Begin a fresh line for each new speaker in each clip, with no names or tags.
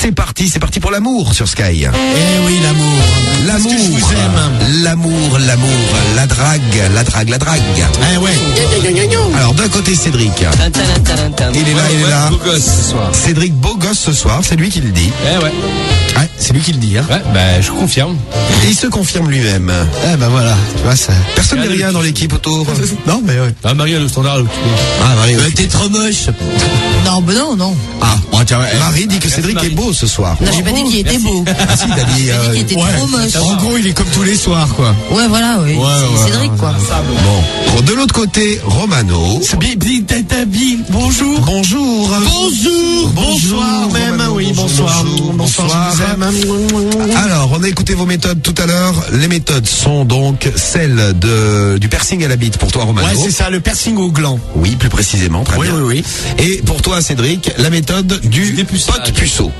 C'est parti pour l'amour sur Sky.
Eh oui, l'amour.
L'amour,
Parce que je vous aime.
l'amour, la drague.
Eh ouais.
Alors d'un côté Cédric, il est là.
Beau gosse ce soir.
Cédric, beau gosse ce soir, c'est lui qui le dit.
Eh ouais.
Ouais, c'est lui qui le dit. Hein.
Ouais, bah je confirme.
Et il se confirme lui-même.
Eh ben voilà, tu vois ça.
Personne n'est rien dans l'équipe autour.
Non, mais ouais.
Ah Marie, le standard.
Ah Marie, ouais.
T'es trop moche.
Non, ben non.
Ah, Marie dit que Cédric est beau ce soir.
Non, j'ai pas dit qu'il était beau.
Ah si, t'as dit.
J'ai dit qu'il était trop moche.
En gros, il est comme tous les soirs, quoi.
Ouais, voilà, oui. C'est Cédric, quoi.
Bon, de l'autre côté, Romano.
Bonjour.
Bonjour.
Bonsoir même.
Romano,
Oui, bonsoir.
bonsoir.
Je vous aime.
Alors, on a écouté vos méthodes tout à l'heure. Les méthodes sont donc celles du piercing à la bite pour toi, Romano.
Ouais, c'est ça, le piercing au gland.
Oui, plus précisément, très bien.
Oui.
Et pour toi, Cédric, la méthode du
dépuçage.
pot puceau.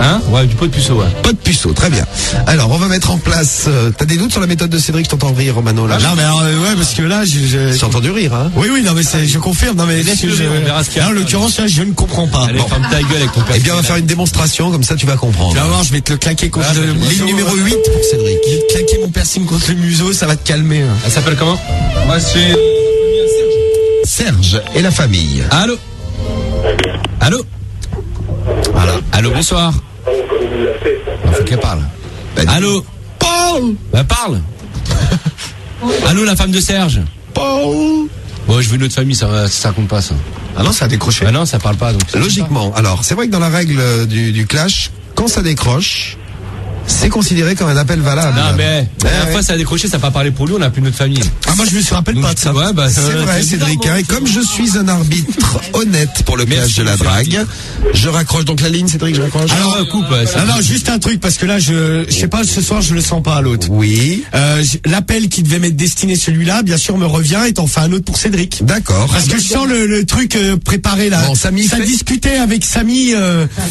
Hein? Ouais, du pot de puceau, ouais.
Pot de puceau, très bien. Alors, on va mettre en place... T'as des doutes sur la méthode de Cédric? Je t'entends rire, Romano, là.
Non, mais alors, ouais, parce que là,
J'ai entendu rire, hein.
Oui, non, mais je confirme. Non, mais
on verra ce qu'il y a.
en l'occurrence, là, je ne comprends pas.
Allez,
Bon.
ferme ta gueule avec ton père.
Eh bien, on va faire une démonstration, comme ça tu vas comprendre.
Tu vas voir, je vais te le claquer contre le museau.
Ligne numéro 8 pour Cédric.
Je vais te claquer mon piercing contre le museau, ça va te calmer. Hein.
Elle s'appelle comment? Moi, c'est
Serge et la famille.
Allô? Voilà. Allô, bonsoir.
Il faut qu'elle parle.
Allô?
Paul!
Bah parle. Allô, la femme de Serge.
Paul!
Bon, je veux une autre famille, ça compte pas ça.
Ah non, ça a décroché.
Bah non, ça parle pas donc.
Logiquement. Alors, c'est vrai que dans la règle du clash, quand ça décroche, c'est considéré comme un appel valable.
Non mais la dernière
ouais.
fois ça a décroché, ça n'a pas parlé pour lui, on n'a plus notre famille.
Ah, moi, je me suis rappelle
Donc,
pas de ça.
ouais, bah,
C'est vrai, Cédric. Hein, et comme je suis un arbitre honnête pour le clash de la drague, je raccroche donc la ligne, Cédric, je raccroche.
Alors coupe.
Non, juste un truc, parce que là, je sais pas, ce soir, je le sens pas à l'autre.
Oui.
L'appel qui devait m'être destiné celui-là, bien sûr, me revient et t'en fais un autre pour Cédric.
D'accord.
Parce que je sens le truc préparé là.
Bon, Samy
ça
fait-
discutait avec Samy.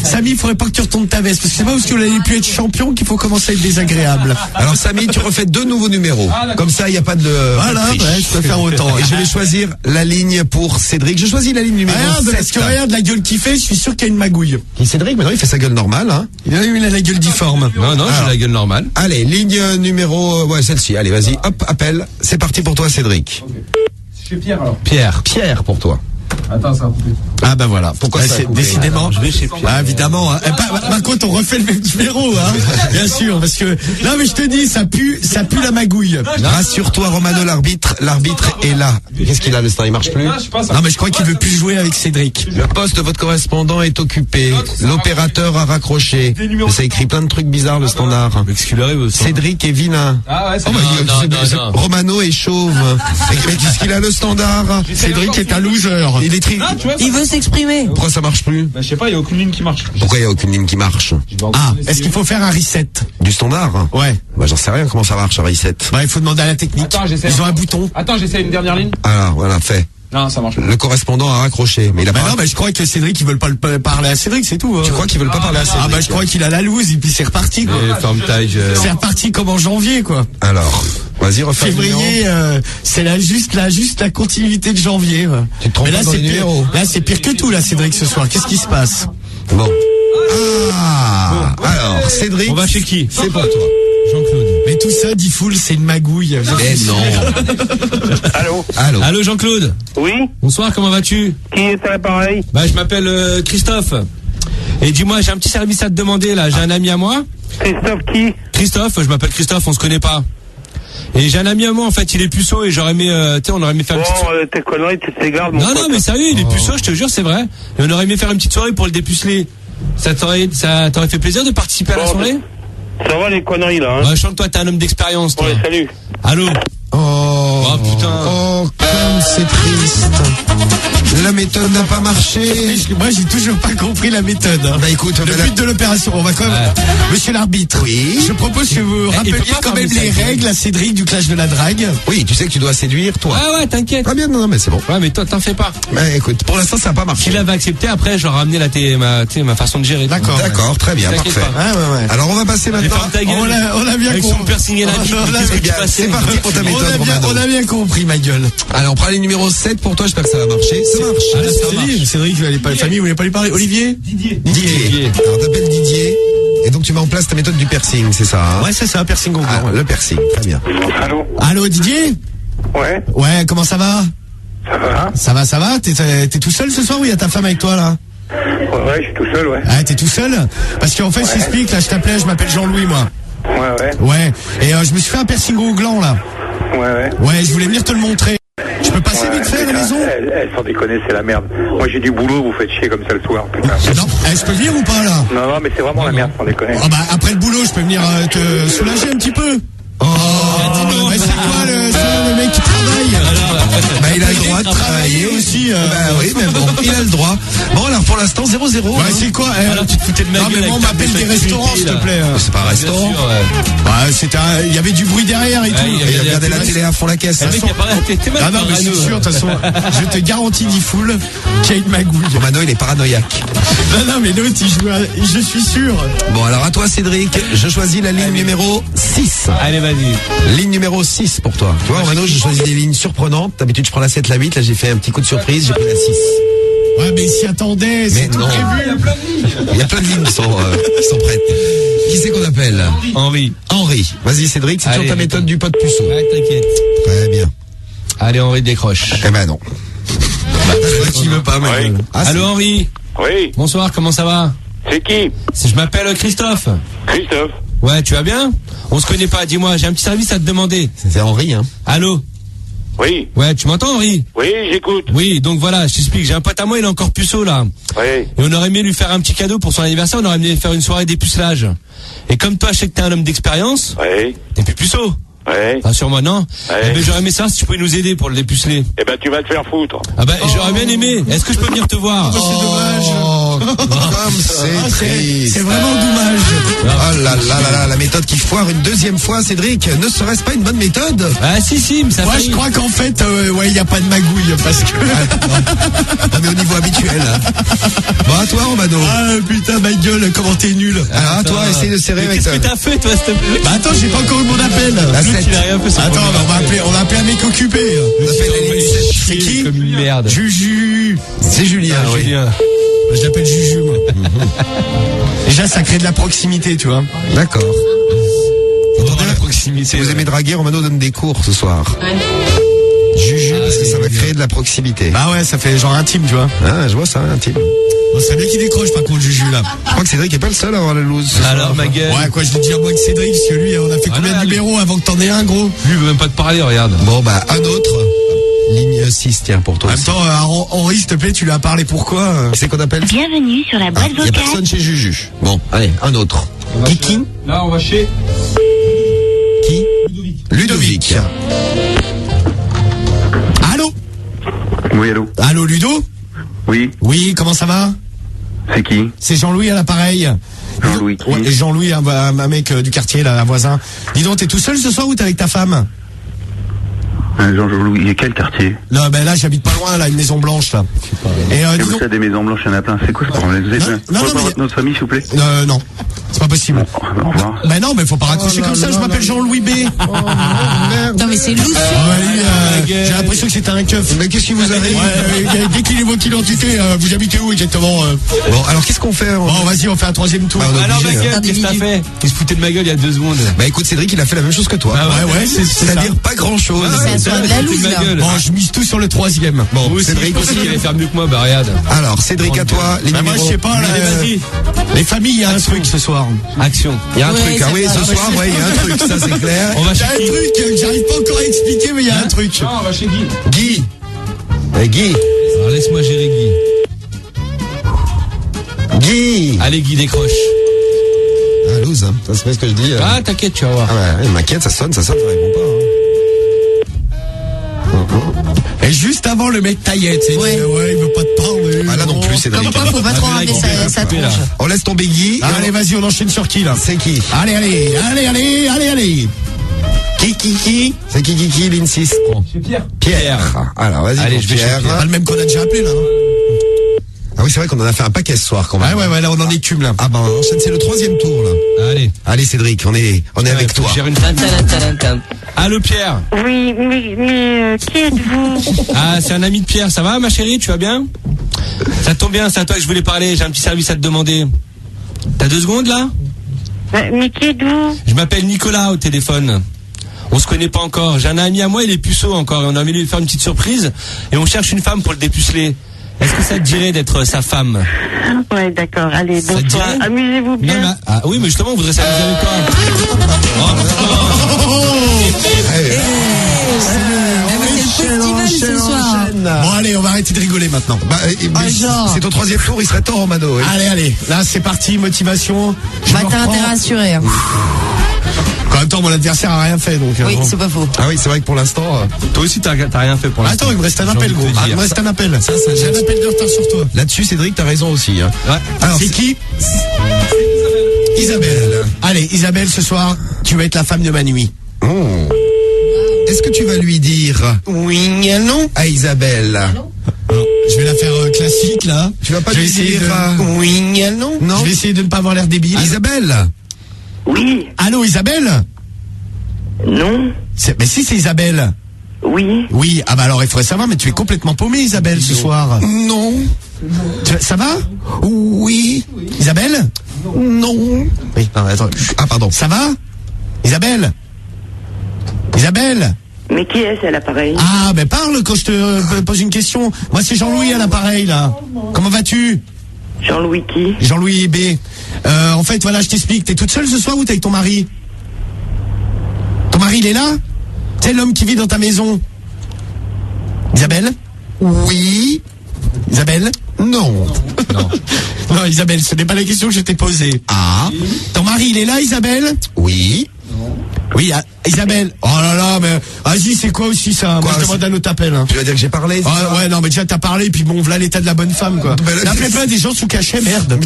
Samy, il faudrait pas que tu retournes ta veste. Parce que c'est pas parce que vous n'avez pu être champion qu'il faut commencer à être désagréable.
Alors Samy, tu refais 2 nouveaux numéros. Comme ça, il n'y a pas de...
Voilà,
pas de triche.
ouais, je peux faire autant.
Et je vais choisir la ligne pour Cédric. Je choisis la ligne numéro
Regarde,
7.
parce que regarde la gueule qu'il fait, je suis sûr qu'il y a une magouille.
Qui Cédric, maintenant il fait sa gueule normale. Hein.
Il a la gueule difforme.
Non, j'ai la gueule normale.
Allez, ligne numéro... Ouais, celle-ci. Allez, vas-y, hop, appel. C'est parti pour toi, Cédric.
Je suis Pierre alors. Pierre
pour toi.
Attends, ça a coupé.
Ah ben voilà.
Pourquoi ça a
c'est
coupé?
décidément.
Je vais chez Pierre.
Ah, évidemment. Hein. Par contre, on refait le même numéro, hein. Bien sûr, parce que non, mais je te dis, ça pue la magouille.
Rassure-toi, Romano, l'arbitre est là. Qu'est-ce qu'il a, le stand? Il marche plus?
Non, mais je crois qu'il veut plus jouer avec Cédric.
Le poste de votre correspondant est occupé. L'opérateur a raccroché. Ça écrit plein de trucs bizarres, le standard.
Qu'est-ce qu'il arrive ça?
Cédric est vilain.
Ah ouais, c'est
Non. Romano est chauve. Mais qu'est-ce qu'il a, le standard?
Cédric est un loser.
Il est
Il veut s'exprimer.
Pourquoi ça marche plus?
Bah, je sais pas, il n'y a aucune ligne qui marche.
Pourquoi il n'y a aucune ligne qui marche?
Ah, est-ce qu'il faut faire un reset?
Du standard?
Ouais.
Bah, j'en sais rien comment ça marche, un reset.
Bah, il faut demander à la technique.
Attends, j'essaie.
Ils ont un bouton.
Attends, j'essaie une dernière ligne.
Alors, voilà, fait.
Non, ça marche pas.
Le correspondant a raccroché, mais il a
Bah
pas...
non, mais je crois que Cédric, ils veulent pas parler à Cédric, c'est tout.
Tu crois qu'ils veulent pas parler à Cédric?
Ah bah je crois qu'il a la loose et puis c'est reparti quoi.
Ferme ta gueule.
C'est reparti comme en janvier quoi.
Alors, vas-y, refais le numéro.
Février, c'est juste la continuité de janvier. Ouais.
Tu te trompes
Mais là
pas dans
c'est
les
pire.
numéros.
Là c'est pire que tout là, Cédric ce soir. Qu'est-ce qui se passe?
Bon. Ah, alors, Cédric.
On va chez qui?
C'est pour toi.
Jean-Claude.
Mais tout ça, dit full, c'est une magouille.
Eh non. Allô.
Allô Jean-Claude.
Oui,
Bonsoir, comment vas-tu?
qui est à l'appareil?
Bah je m'appelle Christophe. Et dis-moi, j'ai un petit service à te demander là. J'ai un ami à moi.
Christophe qui?
Christophe, je m'appelle Christophe, on se connaît pas. Et j'ai un ami à moi, en fait, il est puceau et j'aurais aimé, tu sais, on aurait aimé faire une petite soirée.
Tes conneries, tu te gardes, mon
Non,
pote.
non, mais sérieux, il est puceau, je te jure, c'est vrai. Et on aurait aimé faire une petite soirée pour le dépuceler. Ça t'aurait fait plaisir de participer à la
Bon,
soirée?
Ça va les conneries là, hein?
Ouais, je sens que toi, t'es un homme d'expérience, toi.
Ouais, salut.
Allô?
Oh,
putain.
Oh, comme c'est triste. La méthode n'a pas marché.
Moi, j'ai toujours pas compris la méthode. Hein.
Bah écoute,
Le but de l'opération, on va quand même.
Ouais.
Monsieur l'arbitre,
Oui.
je propose que vous
il
rappeliez
peut pas
quand même
faire
les
ça.
règles à Cédric du clash de la drague.
Oui, tu sais que tu dois séduire, toi.
Ouais, t'inquiète.
Très bien, non, mais c'est bon.
Ouais, mais toi, t'en fais pas.
Mais écoute, pour l'instant, ça n'a pas marché.
S'il avait accepté, après, j'aurais ramené ma façon de gérer.
D'accord.
D'accord, très bien,
T'inquiète
parfait.
pas.
Ouais.
Alors, on va passer
Mais
maintenant.
ferme ta gueule.
On a bien
Avec
compris.
son piercing et la bite,
On a
qu'est-ce que tu
bien,
passes?
c'est parti pour ta méthode, Romano.
On a bien compris, ma gueule.
Allez, on prend les numéros 7 pour toi, j'espère que ça va marcher. Ça marche.
Ah, là, ça marche.
Cédric, vous allez pas, famille, vous voulez pas lui parler? Olivier?
Didier. Alors, t'appelles Didier. donc tu mets en place ta méthode du piercing, c'est ça hein?
Ouais, c'est ça, piercing au gland.
Ah, le piercing, très bien.
Allô?
Allô, Didier?
Ouais,
Ouais, comment ça va?
ça va?
Ça va? T'es tout seul ce soir ou il y a ta femme avec toi, là?
Ouais, je suis tout seul, ouais.
Ah, t'es tout seul? Parce qu'en fait, je t'explique, là, je t'appelais, je m'appelle Jean-Louis, moi.
Ouais.
Ouais. Et je me suis fait un piercing au gland, là.
Ouais.
Ouais, je voulais venir te le montrer. Je peux passer vite fait à la maison?
Sans déconner, c'est la merde. Moi, j'ai du boulot, vous faites chier comme ça le soir, putain.
Non, je peux venir ou pas, là?
Non, mais c'est vraiment la merde, sans déconner.
Ah bah, après le boulot, je peux venir te soulager un petit peu. Oh, bah, c'est quoi le mec qui travaille?
Bah, il a le droit de travailler
aussi.
Bah oui, mais bon, il a le droit. Bon, alors pour l'instant, 0-0.
Bah, c'est quoi?
Alors tu te foutais de ma
Non,
gueule
mais moi, on
avec ta
m'appelle des
belle
restaurants,
activité,
s'il te plaît.
C'est pas un restaurant.
Bien sûr, ouais.
Ouais, il y avait du bruit derrière et tout.
il y
Et
avait
il regardait la télé à fond la caisse.
Le mec, il a pas- t'es mal
Ah non, mais c'est
parano.
sûr, de toute façon, je te garantis, Difool, qu'il y a une magouille.
Mano, il est paranoïaque.
Non, mais l'autre, il joue je suis sûr.
Bon, alors à toi, Cédric. Je choisis la ligne numéro 6.
Allez, vas-y.
Ligne numéro 6 pour toi. Tu vois, Mano, j'ai choisi des lignes surprenantes. D'habitude, je prends la 7, la 8. Là, j'ai fait un petit coup de surprise. J'ai pris la 6.
Ouais, mais s'y attendait,
Mais
c'est tout
non.
prévu.
Il y a plein de lignes qui sont prêtes. Qui c'est qu'on appelle?
Henri.
Henri. Vas-y, Cédric, c'est toujours
Allez,
ta méthode
attends.
du pot de puceau.
Ouais, t'inquiète.
Très bien.
Allez, Henri, décroche.
Eh ben non. Bah, qui veut pas, Mano.
Oui.
Ah,
Allô, Henri.
Oui,
Bonsoir, comment ça va?
c'est qui?
Je m'appelle Christophe.
Christophe.
Ouais, tu vas bien? On se connaît pas, dis-moi, j'ai un petit service à te demander.
c'est Henri, hein.
Allô?
Oui,
Ouais, tu m'entends, Henri?
j'écoute.
Oui, donc voilà, je t'explique, j'ai un pote à moi, il est encore puceau, là.
Oui.
Et on aurait aimé lui faire un petit cadeau pour son anniversaire, on aurait aimé faire une soirée dépucelage. Et comme toi, je sais que t'es un homme d'expérience,
Oui.
t'es plus puceau.
Ouais.
Rassure-moi, non?
Ouais.
Eh ben, j'aurais aimé savoir si tu pouvais nous aider pour le dépuceler.
Eh ben, tu vas te faire foutre.
Ah ben, j'aurais bien aimé. Est-ce que je peux venir te voir?
Oh, comme c'est triste.
C'est vraiment dommage.
Oh là là là là, la méthode qui foire une deuxième fois, Cédric. Ne serait-ce pas une bonne méthode?
Ah si, mais ça
Moi,
fait.
je crois qu'en fait, ouais, il n'y a pas de magouille, parce que...
Non, mais au niveau habituel. Hein. Bon, à toi, Romano.
Ah, putain, ma gueule, comment t'es nul.
Alors, à toi, essaye de serrer
Mais
avec
qu'est-ce que t'as fait, toi, s'il te plaît?
Bah attends, j'ai pas encore eu mon appel.
La
L'autre,
7.
il a rien fait, son
Attends,
premier
on va appeler un mec occupé.
On appelle la ligne 7.
C'est qui?
Comme une merde.
Juju.
C'est Julien, oui.
Julien.
Je l'appelle Juju, moi. Déjà, ça crée de la proximité, tu vois.
D'accord.
Attendez, la proximité.
Si vous aimez draguer, Romano donne des cours ce soir. Juju, parce que ça va créer de la proximité.
Bah ouais, ça fait genre intime, tu vois.
Ah, je vois ça, intime.
Bon, c'est bien qu'il décroche, par contre, Juju, là.
Je crois que Cédric est pas le seul à avoir la loose. ce soir.
Alors, ma gueule.
Ouais, quoi, je vais dire moi que Cédric, parce que lui, on a fait combien de
allez.
numéros avant que t'en aies un, gros?
Lui, il veut même pas te parler, regarde.
Bon, bah, un autre. Ligne 6, tiens, pour toi
En même
aussi.
temps, Henri, s'il te plaît, tu lui as parlé pourquoi?
Qui c'est qu'on appelle?
Bienvenue sur la
Ah,
boîte
il y a
vocale.
personne chez Juju. Bon, allez, un autre. Kiki?
Là, on va chez.
Qui? Ludovic.
Allô?
Oui, allô.
Allô, Ludo?
Oui,
Oui, comment ça va?
c'est qui?
C'est Jean-Louis à l'appareil.
Jean-Louis qui?
Ouais, et Jean-Louis, un mec du quartier, là, un voisin. Dis donc, t'es tout seul ce soir ou t'es avec ta femme?
Jean-Louis, il y a quel quartier?
Non, ben là, j'habite pas loin, là, une maison blanche, là. Et
Et
dis
vous
donc,
savez, des maisons blanches, il y en a plein. C'est quoi ce problème? Vous êtes
Non, non,
Faut
mais-
votre notre famille, s'il vous plaît?
non, c'est pas possible.
Au revoir.
Ben non, mais faut pas raccrocher comme ça, je m'appelle Jean-Louis B.
Non, mais c'est louche.
J'ai l'impression que c'était un keuf.
Mais qu'est-ce qui vous arrive?
Dès qu'il évoque l'identité, vous habitez où exactement?
Bon, alors qu'est-ce qu'on fait?
Bon, vas-y, on fait un troisième tour.
Bah, on est
Alors, ma
obligé, hein.
gueule, qu'est-ce que t'as fait? Il se foutait de ma gueule il y a 2 secondes.
Bah écoute, Cédric, il a fait la même chose que toi.
Ah ouais, c'est ça.
C'est-à-dire pas grand-chose.
C'est un soin de la loose, là.
Bon, je mise tout sur le troisième.
Bon,
Moi aussi,
Cédric
je pensais
aussi.
qu'il allait faire mieux que moi, bah regarde.
Alors, Cédric, à toi, les
Bah, moi, je
numéros.
sais pas, là.
Allez, vas-y.
Les familles, il y a un truc ce soir.
Action.
Il y a un
Ouais,
truc, ah
ça
oui,
va.
ce soir, ouais, il y a un truc, ça c'est clair.
On va
Il y
chez
a un
qui?
truc que j'arrive pas encore à expliquer, mais il y a un truc.
Non, on va chez Guy.
Guy. Guy.
Alors laisse-moi gérer Guy.
Guy.
Allez, Guy, décroche.
Ah, loose, hein. Ça, c'est pas ce que je dis.
Ah, t'inquiète, tu vas voir.
Ah ouais, il m'inquiète, ça sonne, ça répond pas. Hein.
Et juste avant, le mec taillait, tu sais.
Ouais.
Ouais, il veut pas te parler.
Ah là non plus, Cédric.
Comme quoi, faut pas trop ramener sa
coupé, là.
tronche.
On laisse tomber Guy.
Ah, allez, vas-y, on enchaîne sur qui, là?
C'est qui?
Allez. Qui?
C'est qui, ligne 6?
C'est Pierre.
Pierre. Alors, vas-y,
Allez,
pour
je vais chez
Pierre.
Pierre.
Pas le même qu'on a déjà appelé, là.
Ah oui, c'est vrai qu'on en a fait un paquet ce soir, quand même.
Ouais, là, on en écume, là.
Ah ben, on enchaîne, c'est le 3e tour, là.
Allez.
Allez, Cédric, on est avec toi.
Gère une... Allô, Pierre.
Oui, mais qui êtes-vous?
Ah, c'est un ami de Pierre. Ça va, ma chérie? Tu vas bien? Ça tombe bien, c'est à toi que je voulais parler. J'ai un petit service à te demander. T'as 2 secondes, là?
Mais qui êtes-vous?
Je m'appelle Nicolas au téléphone. On se connaît pas encore. J'ai un ami à moi, il est puceau encore. Et on a envie de lui faire une petite surprise. Et on cherche une femme pour le dépuceler. Est-ce que ça te dirait d'être sa femme?
Ouais, d'accord. Allez,
Ça
bonsoir.
dirait
Amusez-vous bien.
Non, mais, ah, oui, mais justement, on voudrait s'amuser avec toi.
C'est le festival ce soir.
Bon allez, on va arrêter de rigoler maintenant.
Mais
genre.
c'est ton troisième tour, il serait temps, Romano. Oui.
Allez, là c'est parti, motivation. Je
Bah,
me
t'as
reprends.
intérêt à assurer. Hein.
En même temps, mon adversaire a rien fait, donc.
Oui,
bon.
c'est pas faux.
Ah oui, c'est vrai que pour l'instant.
Toi aussi, t'as rien fait pour l'instant.
Attends, il me reste un
J'ai
appel,
envie de
gros.
te
Ah, il
dire.
me reste un appel. J'ai un appel de retard sur toi.
Là-dessus, Cédric, t'as raison aussi. Hein.
Ouais.
Alors,
C'est qui Isabelle. Allez, Isabelle, ce soir, tu vas être la femme de ma nuit.
Oh. Est-ce que tu vas lui dire
Oui, non.
à Isabelle?
Je vais la faire classique, là.
Tu vas pas
Je vais
lui
essayer
dire,
de... Oui, non.
Non.
Je vais essayer de ne pas avoir l'air débile.
Isabelle?
Oui.
Allô, Isabelle
Non.
Mais si, c'est Isabelle.
Oui.
Oui, ah bah alors il faudrait savoir, mais tu es complètement paumée, Isabelle, ce soir.
Non.
Ça va
Oui.
Isabelle
Non.
Oui, non, attends.
Ah, pardon.
Ça va Isabelle Isabelle
Mais qui est-ce à l'appareil?
Ah, ben parle quand je te pose une question. Moi, c'est Jean-Louis à l'appareil, là. Comment vas-tu
Jean-Louis qui?
Jean-Louis B. En fait, voilà, je t'explique. T'es toute seule ce soir ou t'es avec ton mari? Ton mari, il est là? C'est l'homme qui vit dans ta maison. Isabelle?
Oui.
Isabelle?
Non.
Non, Isabelle, ce n'est pas la question que je t'ai posée.
Ah.
Ton mari, il est là, Isabelle?
Oui.
Oui, Isabelle. Oh là là, mais vas-y, c'est quoi aussi ça? Moi,
Quoi,
je demande un autre appel. Hein.
Tu vas dire que j'ai parlé, c'est ça?
Ouais, non, mais déjà, t'as parlé, puis bon, voilà l'état de la bonne femme, quoi.
Ben, là,
N'appelez pas des gens sous cachet, merde.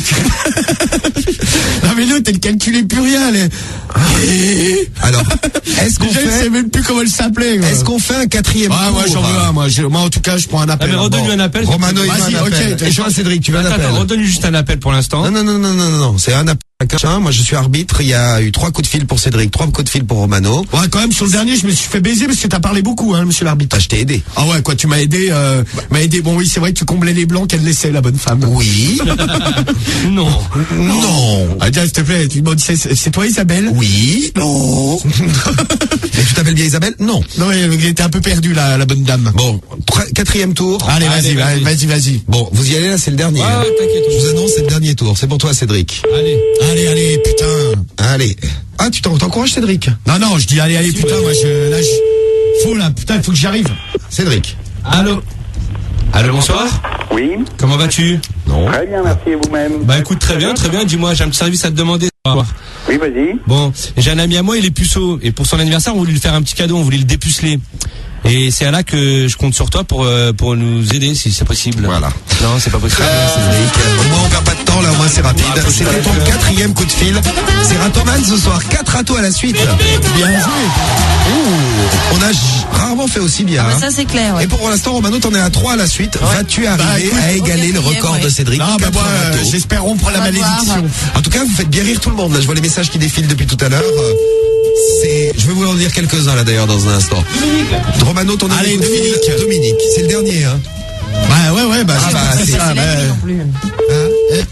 Non, mais l'autre, elle calculait plus rien, elle.
Alors, est-ce qu'on
Déjà, elle
fait,
sait même plus comment elle s'appelait, quoi.
est-ce qu'on fait un quatrième tour?
moi, j'en veux un, moi, en tout cas, je prends un
Ah,
appel.
mais redonne-lui un appel.
Romano, il veut
Vas-y,
un appel.
ok,
Et toi, Cédric, tu veux un appel?
Attends, redonne-lui juste un appel pour l'instant.
Non, c'est un appel. Moi, je suis arbitre. Il y a eu 3 coups de fil pour Cédric, 3 coups de fil pour Romano.
Ouais, quand même, sur le dernier, je me suis fait baiser parce que t'as parlé beaucoup, hein, monsieur l'arbitre.
Ah, je t'ai aidé.
Ah ouais, quoi, tu m'as aidé, Bon, oui, c'est vrai que tu comblais les blancs qu'elle laissait, la bonne femme.
Oui.
Non.
Non.
Ah, tiens, s'il te plaît, c'est toi, Isabelle?
Oui. Non. Et tu t'appelles bien Isabelle? Non.
Non, elle était un peu perdue, la bonne dame.
Bon, quatrième tour.
Allez,
Allez,
vas-y.
Bon, vous y allez là, c'est le dernier.
Ah,
hein.
t'inquiète.
Je vous annonce, c'est le dernier tour. C'est pour toi, Cédric.
Allez.
Allez, putain.
Allez. Ah, tu t'encourages, Cédric?
Non, je dis allez, putain, moi, putain, faut que j'arrive.
Cédric.
Allô, bonsoir.
Oui.
Comment vas-tu?
Non.
Très bien, merci, et vous-même?
Bah écoute, très bien. Dis-moi, j'ai un petit service à te demander.
Oui, vas-y.
Bon, j'ai un ami à moi, il est puceau. Et pour son anniversaire, on voulait lui faire un petit cadeau, on voulait le dépuceler. Et c'est là que je compte sur toi pour nous aider, si c'est possible.
Voilà.
Non, c'est pas possible.
Cédric. Au moins, on perd pas de temps, là, au moins, c'est rapide.
Ah,
C'était ton quatrième coup de fil. C'est Ratoman ce soir. 4 ratos à la suite.
Bien joué.
Ouh. On a rarement fait aussi bien.
Ah, bah,
hein.
ça, c'est clair, ouais.
Et pour l'instant, Romano, t'en es à 3 à la suite. Vas-tu arriver
écoute,
à égaler le record
ouais.
de Cédric?
Non, bah, moi,
4 ratos.
j'espère rompre la
On va voir.
malédiction.
En tout cas, vous faites bien rire tout le monde. Là, je vois les messages qui défilent depuis tout à l'heure. Je vais vous en dire quelques-uns là d'ailleurs dans un instant. Romano, ton
Allez,
ami Dominique, c'est le dernier. Hein.
C'est ça.
Non plus.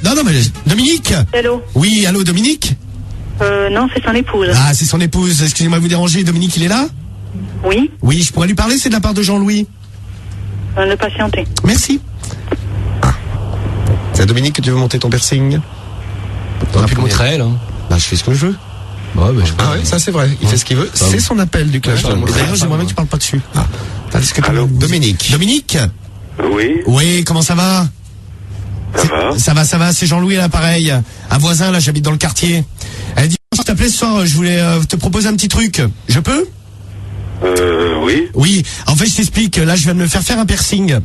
Non, mais Dominique.
Allô?
Oui, allô, Dominique.
Non, c'est son épouse.
Ah, c'est son épouse. Excusez-moi de vous déranger. Dominique, il est là?
Oui,
Oui, je pourrais lui parler. C'est de la part de Jean-Louis.
le patienter.
Merci.
C'est à Dominique que tu veux monter ton piercing?
T'aurais pu le montrer à elle, hein.
Bah, je fais ce que je veux.
Ouais, bah, je
Ah ouais, ça c'est vrai. Il fait ce qu'il veut. C'est son appel du clash.
Et d'ailleurs, j'aimerais bien que tu parles pas dessus. Est-ce que tu
Allô,
Dominique. Dominique.
Oui.
Oui, comment ça va? Ça va, c'est Jean-Louis à l'appareil. Un voisin, là, j'habite dans le quartier. Elle dit, je t'appelais ce soir, je voulais te proposer un petit truc. Je peux?
Oui.
Oui, en fait, je t'explique. Là, je viens de me faire un piercing.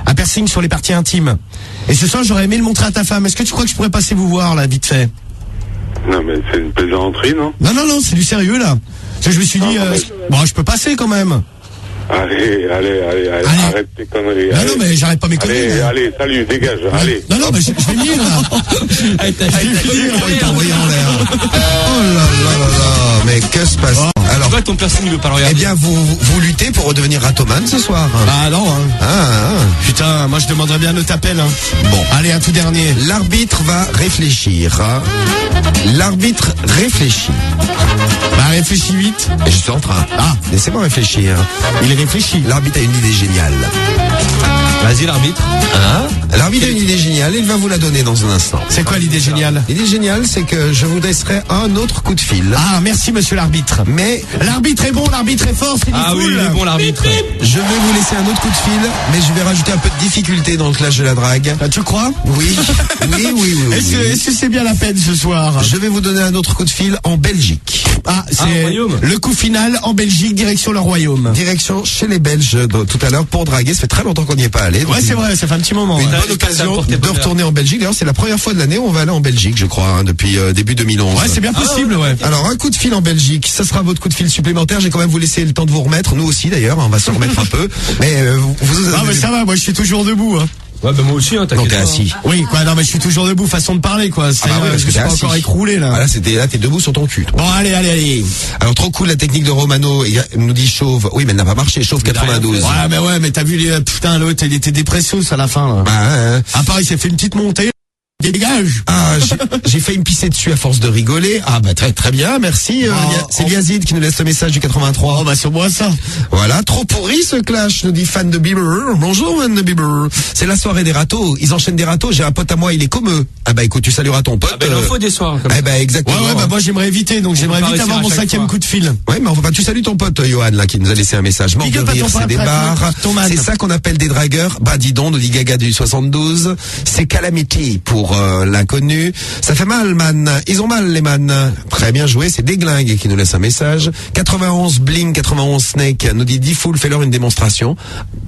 Un piercing sur les parties intimes. Et ce soir, j'aurais aimé le montrer à ta femme. Est-ce que tu crois que je pourrais passer vous voir, là, vite fait?
Non, mais c'est une plaisanterie, non?
Non, c'est du sérieux, là. Je me suis dit, bon, je peux passer quand même.
Allez, arrête tes conneries.
Non, mais j'arrête pas mes conneries.
Allez, salut, dégage, allez.
Non, mais je vais venir, là.
Il t'a envoyé en l'air. Oh là là là là. Mais que se passe? Alors,
Pourquoi ton piercing ne veut pas le regarder?
Eh bien, vous luttez pour redevenir ratomane ce soir.
Ah non, hein. Putain, moi je demanderais bien le t'appel. Hein.
Bon.
Allez, un tout dernier.
L'arbitre va réfléchir. L'arbitre réfléchit.
Bah réfléchis vite.
Et je suis en train. Laissez-moi réfléchir.
Il réfléchit.
L'arbitre a une idée géniale.
Vas-y, l'arbitre.
L'arbitre a une idée géniale, il va vous la donner dans un instant.
C'est quoi l'idée géniale?
L'idée géniale, c'est que je vous laisserai un autre coup de fil.
Ah, merci monsieur l'arbitre.
Mais
l'arbitre est bon, l'arbitre est fort, c'est
Ah oui, il est bon l'arbitre.
je vais vous laisser un autre coup de fil, mais je vais rajouter un peu de difficulté dans le clash de la drague.
Tu crois?
Oui, oui.
Est-ce que c'est bien la peine ce soir?
Je vais vous donner un autre coup de fil en Belgique.
Ah, c'est
royaume.
le coup final en Belgique, direction le royaume.
Direction chez les Belges tout à l'heure pour draguer. Ça fait très longtemps qu'on n'y est pas allé. donc
Ouais, c'est vrai, ça fait un petit moment.
Une
Ouais,
bonne occasion de retourner en Belgique. D'ailleurs, c'est la première fois de l'année où on va aller en Belgique, je crois, depuis début 2011.
Ouais, c'est bien possible, ouais.
Alors, un coup de fil en Belgique, ça sera votre coup de fil supplémentaire. J'ai quand même vous laisser le temps de vous remettre. Nous aussi, d'ailleurs, on va se remettre un peu. Mais
Ah, mais ça va, moi je suis toujours debout, hein.
Ouais, bah moi aussi, hein,
Non,
t'inquiète
t'es
pas.
assis.
Oui, quoi, non, mais je suis toujours debout, façon de parler, quoi. C'est,
Ah bah oui, parce
je
que
suis
t'es
pas
assis.
encore écroulé, là.
Ah, là, t'es debout sur ton cul. toi.
Bon, allez.
Alors, trop cool la technique de Romano. Il nous dit chauve. Oui, mais elle n'a pas marché. Chauve 92.
Ouais, mais t'as vu putain, l'autre, il était dépressif à la fin, là.
Bah, hein.
À part, il s'est fait une petite montée. Dégage.
Ah, j'ai failli me pisser dessus à force de rigoler. Ah bah très bien, merci. C'est Yazid qui nous laisse le message du 83.
Oh bah sur moi ça.
Voilà, trop pourri ce clash, nous dit fan de Bieber. Bonjour fan de Bieber. C'est la soirée des râteaux. Ils enchaînent des râteaux. J'ai un pote à moi, il est comme eux. Ah bah écoute, tu salueras ton pote.
Ah bah il en faut des soirs. Comme
Eh bah exactement.
Ouais, bah moi j'aimerais éviter, donc j'aimerais
peut pas
vite
réussir
avoir
à
mon
chaque
5e
fois.
coup de fil.
Ouais, mais enfin, tu salues ton pote, Johan, là, qui nous a laissé un message. Mort
Big
de
up à
rire,
ton
c'est des
frère,
barres.
ton man.
C'est ça qu'on appelle des dragueurs. Bah, dis donc, nous dit Gaga du 72. C'est Calamity pour l'inconnu. Ça fait mal, man. Ils ont mal, les man. Très bien joué. C'est Déglingue qui nous laisse un message. 91 Bling, 91 Snake nous dit Diffoul, fais-leur une démonstration.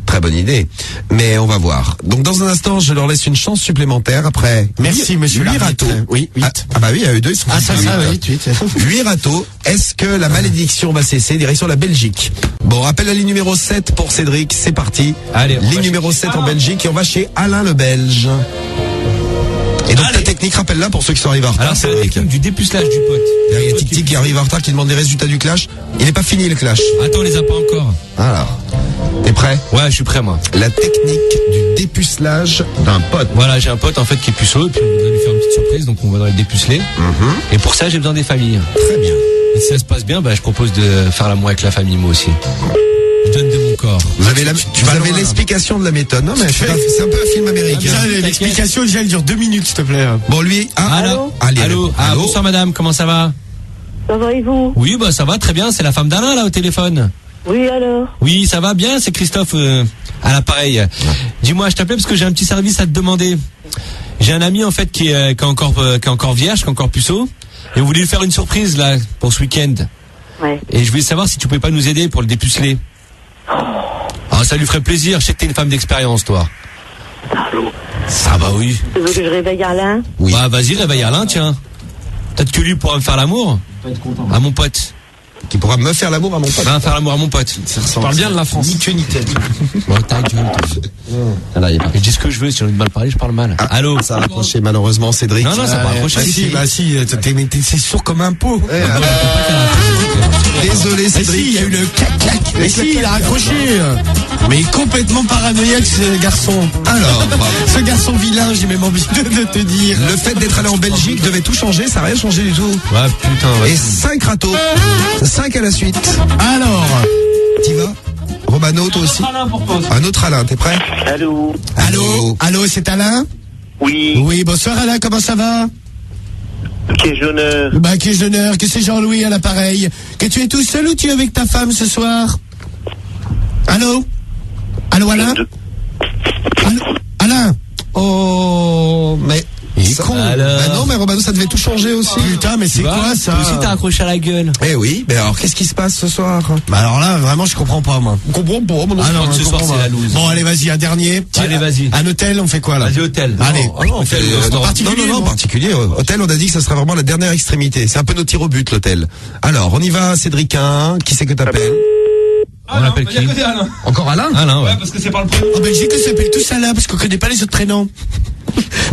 Très bonne idée. Mais on va voir. Donc, dans un instant, je leur laisse une chance supplémentaire après.
Merci, monsieur
8
l'arbitre.
râteaux.
Oui, 8.
Ah bah oui, à eux deux, ils sont
Ah, ça, 8.
8 râteaux. Est-ce que la malédiction va cesser? Direction la Belgique. Bon, rappel à la ligne numéro 7 pour Cédric. C'est parti.
Allez, on va
ligne
chez
numéro 7 en Belgique et on va chez Alain le Belge. Et donc, ta technique, rappelle-la pour ceux qui sont arrivés en retard.
Alors, c'est la
Cédric.
technique du dépucelage du pote.
Il y a Tic-Tic qui arrive en retard, qui demande les résultats du clash. Il n'est pas fini le clash.
Attends, on les a pas encore.
Alors, t'es prêt?
Ouais, je suis prêt, moi.
La technique du dépucelage d'un pote.
Voilà, j'ai un pote en fait qui est puceau et puis on voudrait lui faire une petite surprise, donc on va le dépuceler. Et pour ça, j'ai besoin des familles.
Très bien.
Et si ça se passe bien, bah, je propose de faire l'amour avec la famille, moi aussi. Je donne de mon corps.
Vous avez
vas
vous avez
loin, là.
l'explication de la méthode. Non, mais c'est un peu un film américain.
L'explication, elle dure 2 minutes, s'il te plaît.
Bon, lui,
Allô.
allez,
Allô. Ah, bonsoir madame, comment ça va?
Ça va et vous?
Oui, bah ça va très bien, c'est la femme d'Alain là au téléphone.
Oui, alors?
Oui, ça va bien, c'est Christophe à l'appareil. Dis-moi, je t'appelais parce que j'ai un petit service à te demander. J'ai un ami en fait qui est encore vierge, qui est encore puceau, et on voulait lui faire une surprise là pour ce week-end.
Ouais.
Et je voulais savoir si tu pouvais pas nous aider pour le dépuceler. Ah, ça lui ferait plaisir, je sais que t'es une femme d'expérience, toi. Ça va, oui.
Tu veux que je réveille Alain?
Oui.
Bah vas-y, réveille Alain, tiens. Peut-être que lui pourra me faire l'amour. À mon pote.
Qui pourra me faire l'amour à mon pote.
Va faire l'amour à mon pote.
Tu parles bien de la France.
Ni queue ni tête.
Bon, ta gueule. Je dis ce que je veux, si j'ai envie de mal parler, je parle mal. Allô?
Ça a raccroché malheureusement, Cédric.
Non, non, ça va raccrocher ici.
Mais c'est sourd comme un pot.
Désolé,
Mais si,
Cédric.
il y a eu le clac-clac. Mais si, il a raccroché. Mais il est complètement paranoïaque, ce garçon.
Alors,
Ce garçon vilain, j'ai même envie de te dire.
le fait d'être allé en Belgique devait tout changer, ça n'a rien changé du tout.
Ouais, putain, ouais.
Et 5 râteaux. 5 à la suite.
Alors,
T'y vas? Romano, toi aussi? Un autre Alain, t'es prêt?
Allô?
allô, c'est Alain?
Oui,
Oui, bonsoir Alain, comment ça va?
quel honneur.
Bah, qui est honneur, que c'est Jean-Louis à l'appareil. Que tu es tout seul ou tu es avec ta femme ce soir? Allô? Allô, Alain? Alain?
Oh, mais...
Il est con.
Alors.
Bah non, mais Romano, ça devait tout changer aussi.
Putain, mais c'est
Tu vois,
quoi ça?
toi aussi t'as accroché à la gueule.
Eh oui, mais alors qu'est-ce qui se passe ce soir?
Bah alors là, vraiment, je comprends pas, moi.
On comprend pas, mon
Ah non,
ce
je
soir,
comprends
c'est
pas.
la loose.
Bon, allez, vas-y, un dernier.
Allez, vas-y.
Un hôtel, on fait quoi, là?
Vas-y, hôtel.
Allez.
Non, non, hôtel, restaurant.
particulier,
non,
non
particulier. Hôtel, on a dit que ça serait vraiment la dernière extrémité. C'est un peu nos tirs au but, l'hôtel. Alors, on y va, Cédricin. Qui c'est que t'appelles?
On appelle qui?
Encore Alain?
Alain, ouais.
Parce que c'est pas le prénom.
En Belgique, on s'appelle tous Alain, parce qu'on connaît pas les autres prénoms.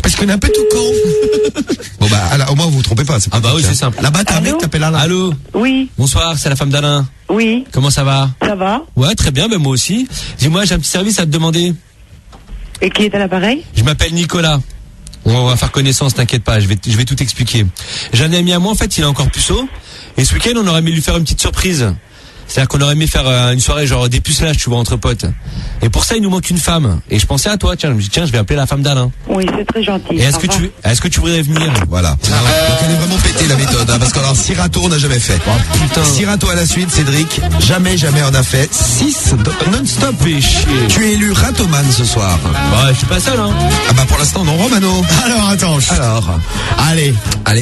Parce qu'on est un peu tout con.
Bon bah, au moins vous vous trompez pas.
Ah bah oui, c'est simple.
Là-bas, t'as un mec qui t'appelle Alain.
Allô.
Oui,
Bonsoir, c'est la femme d'Alain.
oui,
Comment ça va?
ça va.
Ouais, très bien, ben moi aussi. Dis-moi, j'ai un petit service à te demander.
Et qui est à l'appareil?
Je m'appelle Nicolas. On va faire connaissance, t'inquiète pas, je vais tout expliquer. J'ai un ami à moi, en fait, il est encore puceau. Et ce week-end, on aurait aimé lui faire une petite surprise. C'est-à-dire qu'on aurait aimé faire une soirée genre des pucelages, tu vois, entre potes. Et pour ça, il nous manque une femme. Et je pensais à toi, tiens, je me dis, tiens, je vais appeler la femme d'Alain.
Oui, c'est très gentil.
Et est-ce que tu voudrais venir?
Voilà. Donc elle est vraiment pétée la méthode, hein, parce que alors 6 râteaux on n'a jamais fait.
Oh putain.
6 râteaux à la suite, Cédric. Jamais on a fait 6 non-stop.
Fais chier.
Tu es élu ratoman ce soir.
Bah, je suis pas seul, hein.
Ah bah pour l'instant non, Romano.
Alors, attends.
Alors,
Allez.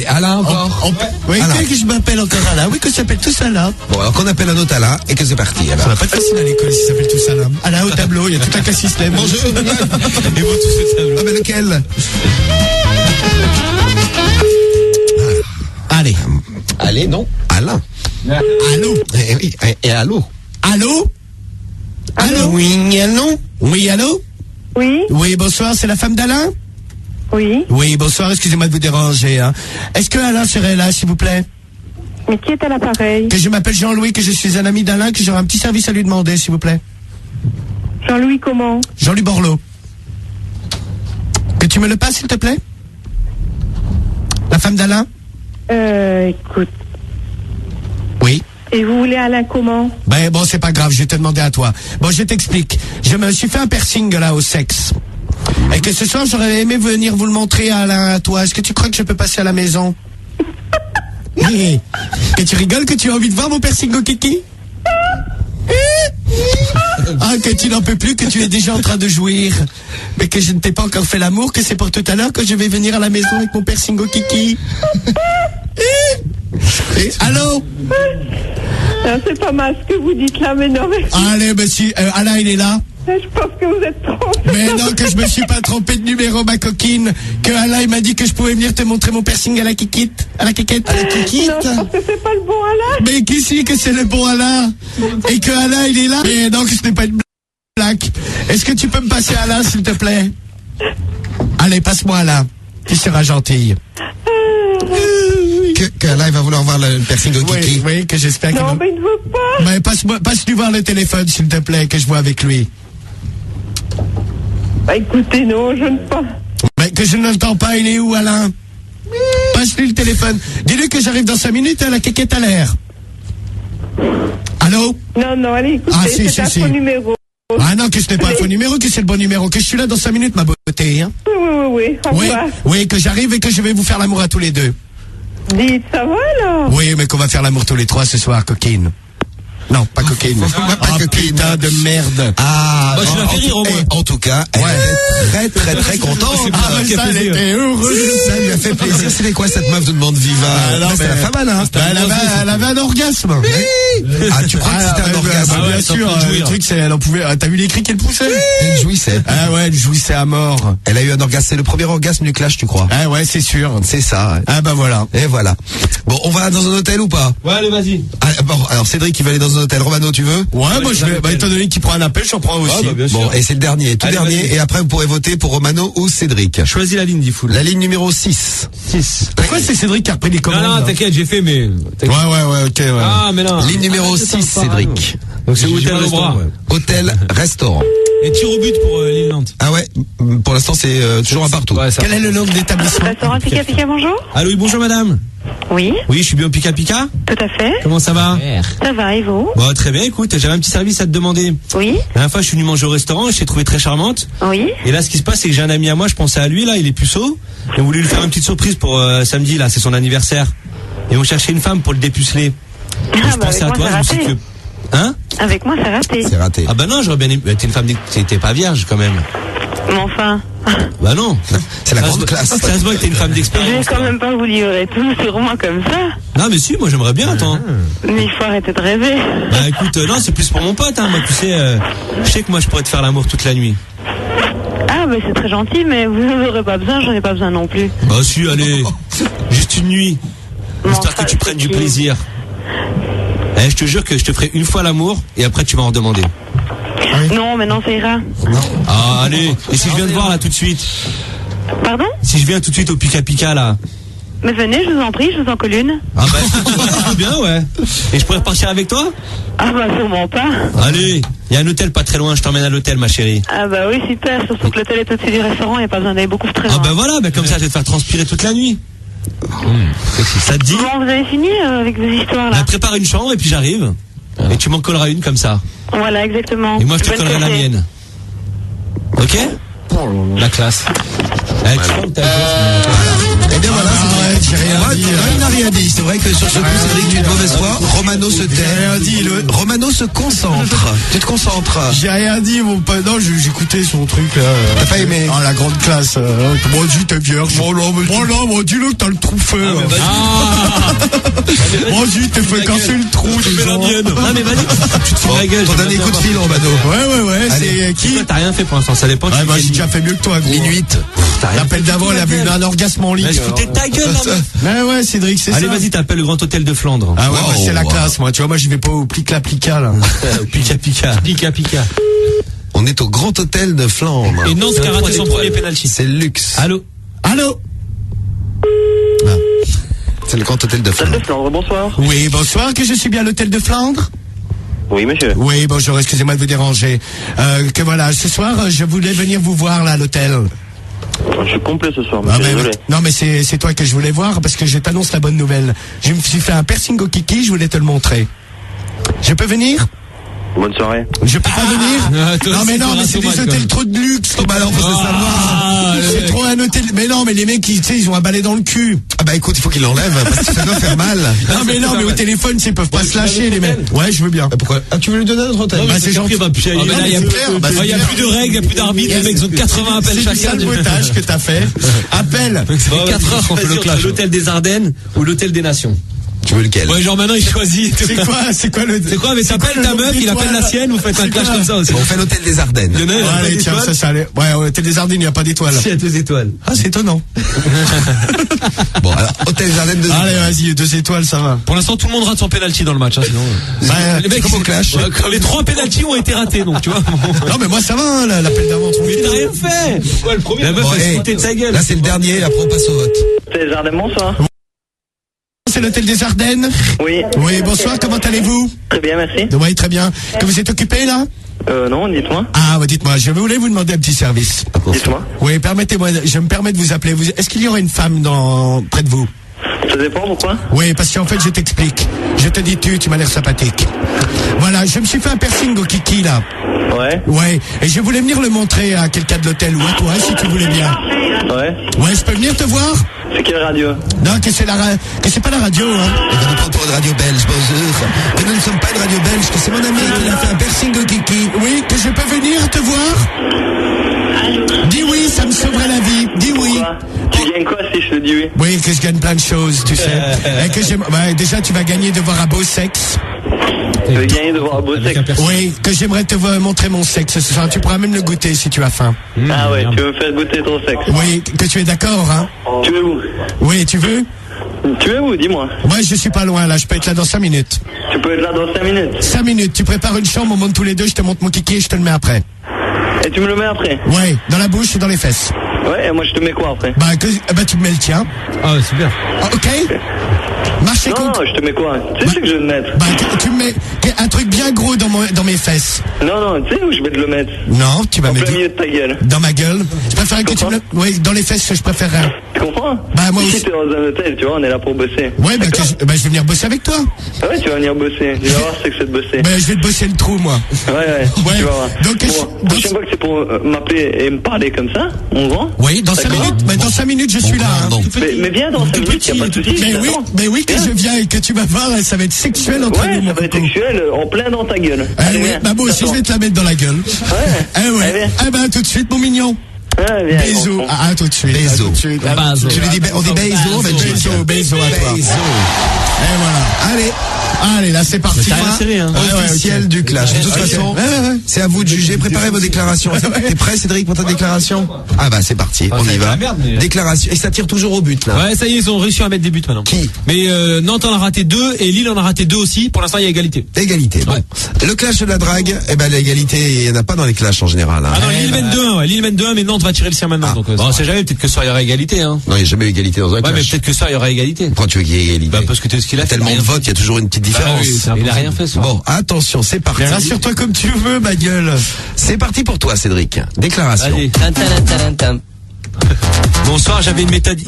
Alain encore.
Oui,
Alain.
que je m'appelle encore Alain. Oui, que je s'appelle tout ça là.
Bon alors qu'on appelle un autre Alain et que c'est parti.
Ça
Alors.
va pas être facile à l'école s'il s'appelle tout ça là. Alain au tableau, il y a tout un cas système.
Bonjour.
Et vous tous ce tableau.
Ah mais lequel?
Allez.
Allez non, Alain.
Allô.
Eh oui, et allô.
Allô. Allô.
Oui, allô.
Oui, allô.
Oui,
Oui, bonsoir, c'est la femme d'Alain?
oui.
Oui, bonsoir, excusez-moi de vous déranger. Hein. Est-ce que Alain serait là, s'il vous plaît?
Mais qui est à l'appareil?
Que je m'appelle Jean-Louis, que je suis un ami d'Alain, que j'aurais un petit service à lui demander, s'il vous plaît.
Jean-Louis comment?
Jean-Louis Borloo. Que tu me le passes, s'il te plaît? La femme d'Alain?
Écoute.
Oui.
Et vous voulez Alain comment?
Ben bon, c'est pas grave, je vais te demander à toi. Bon, je t'explique. Je me suis fait un piercing là au sexe. Et que ce soir, j'aurais aimé venir vous le montrer à Alain, à toi. Est-ce que tu crois que je peux passer à la maison? Oui. Que tu rigoles, que tu as envie de voir mon piercing au kiki? Ah, que tu n'en peux plus, que tu es déjà en train de jouir. Mais que je ne t'ai pas encore fait l'amour, que c'est pour tout à l'heure que je vais venir à la maison avec mon piercing au kiki. Allô?
Ah, c'est pas mal ce que vous dites là, mais non, mais
Allez, monsieur, Alain, il est là.
je pense que vous êtes trompé.
Mais non, que je me suis pas trompé de numéro, ma coquine. Que Alain, il m'a dit que je pouvais venir te montrer mon piercing à la kikite. À la kikette. À la kikite.
Non, je pense que c'est pas le bon Alain.
Mais qui c'est que c'est le bon Alain? Et que Alain, il est là? Mais non, que ce n'est pas une blague. Est-ce que tu peux me passer Alain, s'il te plaît? Allez, passe-moi Alain. Tu seras gentille.
Que Alain il va vouloir voir le piercing au kiki.
Oui, que j'espère qu'il
Non,
va...
mais il ne veut pas.
Mais passe-lui voir le téléphone, s'il te plaît, que je vois avec lui.
Bah écoutez, non, je ne pas.
Mais que je ne l'entends pas, il est où, Alain? Passe-lui le téléphone. Dis-lui que j'arrive dans 5 minutes à la quéquette à l'air. Allô?
Non, allez, écoutez,
Ah, si,
c'est un
si.
faux numéro.
Ah non, que ce n'est pas un faux numéro, que c'est le bon numéro, que je suis là dans 5 minutes, ma beauté. Hein?
Oui, au
Oui,
revoir.
oui, que j'arrive et que je vais vous faire l'amour à tous les deux.
Dites, ça va alors?
Oui, mais qu'on va faire l'amour tous les trois ce soir, coquine. Non, pas coquine.
Pas coquine.
Putain de merde.
Ah,
Bah, je la fais rire, au moins.
en tout cas, elle est très contente.
Ah, mais ça, elle était heureuse.
Ça lui a fait plaisir. C'était quoi cette meuf de demande viva?
non,
C'est
mais-
la femme Alain.
Elle avait un orgasme.
Ah, tu crois que c'était un orgasme?
Bien
ouais,
sûr,
sans
le
jouir.
truc, c'est, elle en pouvait, t'as vu les cris qu'elle poussait?
Elle jouissait.
Ah ouais, elle jouissait à mort.
Elle a eu un orgasme. C'est le premier orgasme du clash, tu crois?
Ah ouais, c'est sûr.
C'est ça. Ouais.
Ah bah voilà.
Et voilà. Bon, on va dans un hôtel ou pas?
Ouais, allez, vas-y.
Ah, bon, alors Cédric, il va aller dans un hôtel. Romano, tu veux?
Ouais, moi je vais, bah, étant donné qu'il prend un appel, j'en prends aussi.
Ah, bah, bien sûr.
Bon, et c'est le dernier, tout
Allez,
dernier.
vas-y.
Et après, vous pourrez voter pour Romano ou Cédric.
Choisis la ligne, dit full.
La ligne numéro 6.
6.
Pourquoi c'est Cédric qui a repris les commandes?
Non,
là
t'inquiète, j'ai fait, mais.
Ouais, ok, ouais.
Ah, mais non.
Ligne numéro
Ah, c'est
6,
sympa.
Cédric.
Donc c'est
J'ai
hôtel
mal
au bras.
Hôtel, restaurant.
Et tir au but pour l'île Nantes.
Ah ouais, pour l'instant, c'est toujours un partout.
Ouais, ça.
Quel est le nom de l'établissement?
Restaurant Pika Pika, bonjour.
Allô, oui, bonjour madame.
Oui,
Oui, je suis bien au Pika Pika.
tout à fait.
Comment ça va?
Ça va, et vous?
Bon, très bien, écoute, j'avais un petit service à te demander.
Oui,
La dernière fois, je suis venu manger au restaurant, je t'ai trouvé très charmante.
oui.
Et là, ce qui se passe, c'est que j'ai un ami à moi, je pensais à lui, là, il est puceau. Et on voulait lui faire une petite surprise pour samedi, là, c'est son anniversaire. Et on cherchait une femme pour le dépuceler. Et
Ah,
je
bah,
pensais
avec
à
moi,
toi,
c'est
je me suis dit
raté.
que... Hein?
Avec moi, c'est raté.
C'est raté.
Ah bah non, j'aurais bien aimé... T'es une femme... T'es pas vierge, quand même.
Mais enfin,
Bah non.
C'est la
Ça
grande
se-
classe.
Ça se voit que t'es une femme
je vais
d'expérience.
quand même pas vous livrer tout sur moi comme ça.
Non, mais si, moi j'aimerais bien, attends.
Mais il faut arrêter de rêver.
Bah écoute, non, c'est plus pour mon pote, hein. Moi, tu sais, je sais que moi je pourrais te faire l'amour toute la nuit.
Ah, mais c'est très gentil, mais vous n'en aurez pas besoin, j'en ai pas besoin non plus.
Bah si, allez. Juste une nuit.
Mais
Histoire
enfin,
que tu prennes du
c'est qui?
plaisir. Eh, je te jure que je te ferai une fois l'amour et après tu vas en redemander.
Non, mais non, ça ira.
Ah, allez. Et si je viens te voir là tout de suite?
Pardon?
Si je viens tout de suite au Pika Pika, là.
Mais venez, je vous en prie, je vous en colle une.
Ah bah, c'est bien, ouais. Et je pourrais repartir avec toi?
Ah bah sûrement pas.
Allez, il y a un hôtel pas très loin, je t'emmène à l'hôtel, ma chérie.
Ah bah oui, super, surtout que l'hôtel est au-dessus du restaurant, il n'y a pas besoin d'aller beaucoup très loin.
Ah bah voilà, bah comme ça, je vais te faire transpirer toute la nuit. Ça te dit?
Bon, vous avez fini avec vos histoires là?
Bah, prépare une chambre et puis j'arrive. Et tu m'en colleras une comme ça.
Voilà, exactement.
Et moi, je te
Bonne
collerai la
soirée.
mienne. Ok? La classe. Eh, tu vois,
Eh bien voilà,
j'ai rien dit.
Il n'a rien dit. C'est vrai que sur ce coup, Cédric, tu es de mauvaise foi. Romano se tait.
rien dit.
Romano se concentre. Tu te concentres.
J'ai rien dit, mon pote. Non, j'écoutais son truc, là.
T'as pas aimé?
Oh, la grande classe. Moi, dis, t'es vierge. Oh non, moi, dis-le que t'as le trou feu. Moi, dis, t'es fait casser le trou,
fais la
déjà.
mienne. Ah, mais vas-y, tu te fous de la gueule.
Ton dernier coup de fil, Romano.
Ouais, c'est qui?
Toi, t'as rien fait pour l'instant, ça dépend.
Ouais, moi, j'ai déjà fait mieux que toi, gros.
L'inuit.
L'appel d'avant, il avait eu un orgasme en ligne.
Mais je foutais ta gueule, là.
Ouais, Cédric, c'est ça.
Allez, vas-y, t'appelles le Grand Hôtel de Flandre.
Ah ouais,
Wow,
bah, c'est la
wow.
classe, moi. Tu vois, moi, j'y vais pas au plica-plica, là.
Pika Pika. Pika Pika.
On est au Grand Hôtel de Flandre.
Et Nantes qui a raté son premier penalty.
C'est le luxe.
Allô?
Allô?
C'est le Grand Hôtel de
Salle
Flandre.
de Flandre, bonsoir.
Oui, bonsoir, que je suis bien à l'hôtel de Flandre?
Oui, monsieur.
Oui, bonjour, excusez-moi de vous déranger. Que voilà, ce soir, je voulais venir vous voir, là, à l'hôtel.
Je suis complet ce soir,
Ah,
monsieur,
mais,
désolé.
non, mais c'est toi que je voulais voir, parce que je t'annonce la bonne nouvelle. Je me suis fait un piercing au kiki, je voulais te le montrer. Je peux venir?
Bonne soirée.
Je peux pas venir?
Ah, toi
Non, mais
aussi,
non,
tu
mais c'est
rates
des
mal,
hôtels
quoi.
trop de luxe.
Oh, bah alors, faut se savoir.
C'est trop un hôtel. Mais non, mais les mecs, tu sais, ils ont un balai dans le cul.
Ah bah écoute, il faut qu'il l'enlève parce que ça doit faire mal.
Non, mais non, mais au téléphone, ils peuvent pas se lâcher, les mecs. Ouais, je veux bien.
Pourquoi? Ah, tu veux lui donner notre hôtel?
Bah, c'est gentil.
Il y a
c'est clair, bah, c'est
il y a
clair.
plus de règles, il y a plus d'arbitre, les mecs ont 80 appels
C'est du
chacun.
sabotage que t'as fait. Appelle.
Ça fait 4 heures qu'on fait le clash. L'hôtel des Ardennes ou l'hôtel des Nations.
Tu veux lequel?
Ouais, genre maintenant il choisit.
C'est quoi le...
C'est quoi? Mais t'appelles ta meuf, il appelle la sienne, vous faites un clash comme ça aussi.
On fait l'hôtel des Ardennes.
Il y en a, il a pas
Allez, tiens,
d'étoiles.
ça allait. Ouais, au hôtel des Ardennes, il n'y a pas d'étoiles.
Si, il y a 2 étoiles.
Ah, c'est étonnant.
Bon, alors, hôtel des Ardennes 2
Allez, vas-y, 2 étoiles, ça va.
Pour l'instant, tout le monde rate son penalty dans le match, hein, sinon.
Bah,
Les mecs,
comme au clash.
Ouais, les 3 penalties ont été ratés, donc tu vois.
non, mais moi, ça va, hein, l'appel d'avant.
Mais t'as rien fait. Ouais, le premier. La meuf,
Bon,
elle se
hey,
foutait de sa gueule.
là c'est le dernier, après on passe au vote.
C'est les Ardennes, bonsoir.
C'est l'hôtel des Ardennes.
Oui.
Oui, bonsoir, comment allez-vous?
Très bien, merci.
Oui, très bien. Que vous êtes occupé, là?
Non, dites-moi.
Ah, bah, dites-moi, je voulais vous demander un petit service.
Dites-moi.
Oui, permettez-moi, je me permets de vous appeler. Est-ce qu'il y aura une femme près de vous?
Ça dépend, pourquoi?
Oui, parce qu'en fait, je t'explique. Je te dis tu m'as l'air sympathique. Voilà, je me suis fait un piercing au kiki, là.
Ouais.
Ouais, et je voulais venir le montrer à quelqu'un de l'hôtel ou à toi, si tu voulais bien.
Ouais.
Ouais, je peux venir te voir?
C'est quelle radio?
Non, que c'est pas la radio, hein.
Il va nous prendre pour une radio belge, bonjour. Que nous ne sommes pas une radio belge, que c'est mon ami qui a fait un piercing au kiki.
Oui, que je peux venir te voir? Dis oui, ça me sauverait la vie. Dis oui.
Quoi? Tu gagnes quoi si je te dis oui?
Oui, que je gagne plein de choses, tu sais. Et que déjà, tu vas gagner de voir un beau sexe.
Tu veux gagner de voir un beau sexe?
Oui, que j'aimerais te montrer mon sexe ce soir. Tu pourras même le goûter si tu as faim.
Ah ouais, tu veux me faire goûter ton sexe?
Oui, que tu es d'accord, hein?
Tu veux où?
Oui, tu veux?
Tu veux où? Dis-moi.
Moi, je suis pas loin, là. Je peux être là dans 5 minutes.
Tu peux être là dans 5 minutes.
5 minutes. Tu prépares une chambre, on monte tous les deux, je te montre mon kiki et je te le mets après.
Et tu me le mets après?
Ouais, dans la bouche et dans les fesses.
Ouais, et moi je te mets quoi après?
Bah, tu me mets le tien.
Ah, super.
Ah, ok? Marchez
Non, je te mets quoi? Tu sais ce que je vais te mettre?
Bah, tu me mets un truc bien gros dans mes fesses.
Non, tu sais où je vais te le mettre?
Non, tu vas
En
mettre
plein milieu de ta gueule.
dans ma gueule. Je préférerais que tu me le... Oui, dans les fesses, je préférerais.
Tu comprends?
Bah, moi
Ici
aussi.
t'es dans un hôtel, tu vois, on est là pour bosser.
Ouais, bah,
D'accord?
je vais venir bosser avec toi.
Ah ouais, tu vas venir bosser. Tu vas voir ce que c'est de bosser.
Bah, je vais te bosser le trou, moi.
Ouais, tu vas voir.
Donc,
Bon, prochaine fois que c'est pour m'appeler et me parler comme ça, on vend?
Oui, dans 5
D'accord.
minutes. Mais dans 5 minutes, je suis là. Hein.
non.
Mais viens dans 5 minutes, y a pas de soucis.
Mais oui, que je viens et que tu vas voir, ça va être sexuel entre
Ouais,
nous, mon
ça va être
coco.
sexuel en plein dans ta gueule.
Ah
Allez,
oui,
viens,
bah moi aussi je
t'attends.
vais te la mettre dans la gueule.
Ouais.
Ah ouais.
Allez.
Ah bah tout de suite mon mignon.
Ouais, viens,
Bisous.
on-
Ah tout de suite.
Bisous.
Ah, tout de suite. Ah,
Tu lui dis, on dit bisous en Belgique.
Bisous à toi.
Bisous.
Et voilà.
Allez.
Allez, là, c'est parti.
Mais t'as rien serré, hein.
Officiel du clash. De toute façon, c'est à vous de juger. Préparez vos déclarations. T'es prêt, Cédric, pour ta déclaration? Ah bah, c'est parti. On y
c'est
va.
la merde, mais-
Déclaration. Et ça tire toujours au but, là.
Ouais, ça y est, ils ont réussi à mettre des buts maintenant.
Qui?
Mais Nantes en a raté 2 et Lille en a raté 2 aussi. Pour l'instant, il y a égalité.
Égalité. Bon.
Ouais.
Le clash de la drague, eh ben, l'égalité, il n'y en a pas dans les clashs en général, hein.
Ah non, Lille mène 2-1, ouais. Lille mène 2-1, mais Nantes va tirer le sien maintenant.
Ah.
Donc, bon, on sait jamais, peut-être que ce soir il y aura égalité, hein.
Non, il n'y a jamais eu égalité dans un
Ouais, mais
clash.
peut-être que ce soir il y aura égalité.
Pourquoi tu veux qu'il y ait égalité?
Bah, parce que t'es ce qu'il a fait.
Tellement de votes, il y a toujours une petite différence.
oui, c'est impossible. Il a rien fait, ce soir.
Bon, attention, c'est parti.
Mais rassure-toi comme tu veux, ma gueule.
C'est parti pour toi, Cédric. Déclaration.
Allez.
Tan, tan, tan, tan.
Bonsoir, j'avais une méthode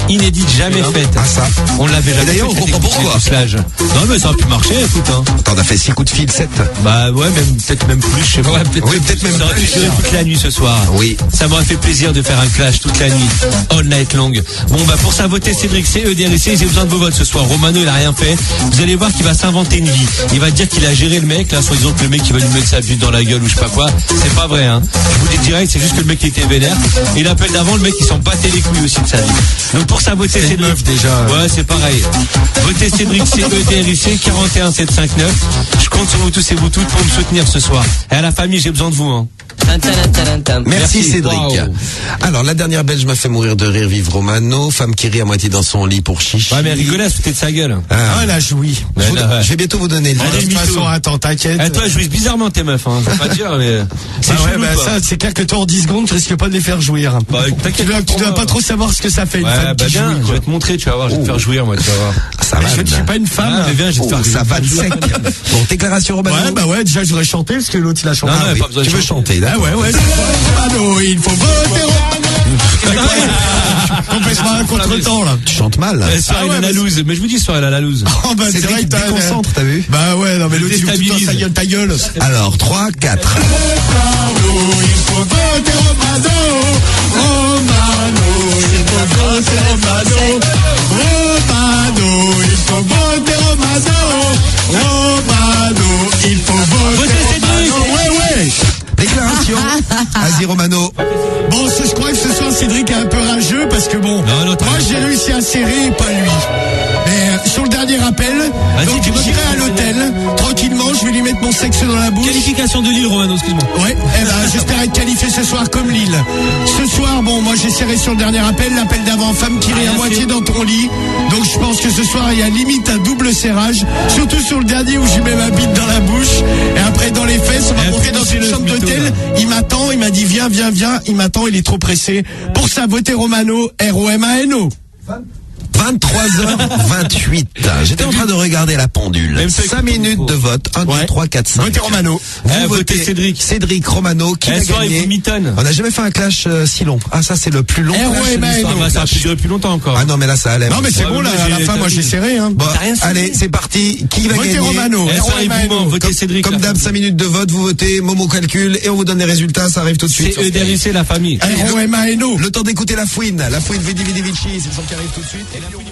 inédite, jamais faite.
Ah, ça.
On l'avait jamais
d'ailleurs,
fait,
on
cette
comprend
technique
pourquoi.
de pucelage. Non, mais ça a pu marcher, écoute, hein.
Attends, on a fait 6 coups de fil, 7.
Bah ouais, peut-être même plus, je sais pas.
Oui, peut-être même
ça aurait
plus.
pu durer toute la nuit ce soir.
Oui.
Ça m'aurait fait plaisir de faire un clash toute la nuit. All night long. Bon, bah pour ça, votez Cédric, c'est EDRC, j'ai besoin de vos votes ce soir. Romano, il a rien fait. Vous allez voir qu'il va s'inventer une vie. Il va dire qu'il a géré le mec, là, soi-disant que le mec, il va lui mettre sa bute dans la gueule ou je sais pas quoi. C'est pas vrai, hein. Je vous dis direct, c'est juste que le mec, il était vénère. Et l'appel d'avant, le mec, il s'en battait les couilles aussi de sa vie. Donc pour ça, votez Cédric.
meuf, déjà.
Ouais, c'est pareil. Votez Cédric, c'est EDRC, 41 759. Je compte sur vous tous et vous toutes pour me soutenir ce soir. Et à la famille, j'ai besoin de vous, hein.
Tan, tan, tan, tan.
Merci Cédric.
Wow.
Alors, la dernière belge m'a fait mourir de rire, vive Romano. Femme qui rit à moitié dans son lit pour chichi.
Ouais, mais rigolasse, peut-être sa gueule.
Ah, là, joui.
Je,
Ouais, là, ouais.
je vais bientôt vous donner le
De
Allez,
toute façon,
mytho.
attends, t'inquiète.
Eh, toi, je jouis bizarrement tes meufs, hein. Je vais pas te dire, mais c'est
Ah ouais,
chelou,
bah
quoi.
ça, c'est clair que toi, en 10 secondes, tu risques pas de les faire jouir.
Bah, t'inquiète
Tu dois
pas.
pas trop savoir ce que ça fait, une
Ouais,
femme
bah
qui
bien,
jouit,
je
quoi.
vais te montrer, tu vas voir, je vais te faire jouir, moi, tu vas voir.
Ça
Mais
va.
je suis pas une femme.
Ah, mais viens, je vais te faire
Ça va de sec. Bon, déclaration Romano.
Ouais, bah ouais, déjà, je voudrais chanter, parce que l'autre, il a chanté.
Non,
Ah
non,
oui,
pas besoin de
tu veux
chanter.
chanter,
Ah
d'accord.
ouais, ouais. Romano, il faut voter Romano. Complètement contre le temps, là.
Tu chantes mal.
Ce soir,
Ah
il a
ouais,
la
mais
loose. Mais je vous dis, ce soir, il a la loose.
Oh, bah, c'est vrai
Cédric
que t'as...
déconcentre, t'as vu?
Bah ouais, non, mais l'autre, il veut tout le temps
Déstabilise.
ta gueule.
Alors, 3, 4.
Il faut voter Romano. Romano, il faut voter Romano. Romano, il faut voter Romano. Romano, il faut voter
Votez Cédric.
Romano. Ouais, ouais.
Déclaration. Vas-y, Romano.
Bon, je crois que ce soir, Cédric est un peu rageux parce que bon,
Non, non, t'as
moi
raison.
j'ai réussi à serrer et pas lui. Mais sur le dernier appel,
Vas-y,
donc
dis-moi.
j'irai à l'hôtel, tranquillement, je vais lui mettre mon sexe dans la bouche.
Qualification de Lille, Romano, excuse-moi.
Ouais, eh ben, j'espère être qualifié ce soir comme Lille. Ce soir, bon, moi j'ai serré sur le dernier appel, l'appel d'avant, femme qui rit à
Rien
moitié
fait.
dans ton lit. Donc je pense que ce soir il y a limite un double serrage, surtout sur le dernier où je mets ma bite dans la bouche et après dans les fesses, on va
Et
monter
puis,
dans
c'est
une
le
chambre
mytho,
d'hôtel.
là.
Il m'attend, il m'a dit viens, il m'attend, il est trop pressé. Pour ça, votez Romano, R-O-M-A-N-O.
23h28. J'étais en train de regarder la pendule.
Même ça,
5
écoute,
minutes
faut-
de vote. 1, 2,
Ouais.
3, 4, 5.
Votez Romano.
Vous
Eh,
votez
votez Cédric.
Cédric Romano qui
Eh,
a
ce soir, il
gagné.
vous mitonne.
On n'a jamais fait un clash si long. Ah, ça, c'est le plus long clash de
R.O.M.A.N.O.
l'histoire
Ah,
du
bah, ça a pu
clash.
durer plus longtemps encore.
Ah non, mais là, ça allait.
Non mais c'est
Ouais,
bon
mais
là,
moi,
à la
j'ai
fin moi j'ai
terminé.
serré hein.
Bon,
T'as rien signé.
allez, c'est parti. Qui va
Votez
gagner
Romano.
Eh, soir, il vous ment. Votez Cédric.
Comme
la
d'hab,
famille.
5 minutes de vote, vous votez, Momo calcule et on vous donne les résultats, ça arrive tout de suite.
C'est EDRC, la famille.
R.O.M.A.N.O.
Le temps d'écouter la fouine Vidi Vidi Vici, c'est le son qui arrive tout de suite. Et la fouine,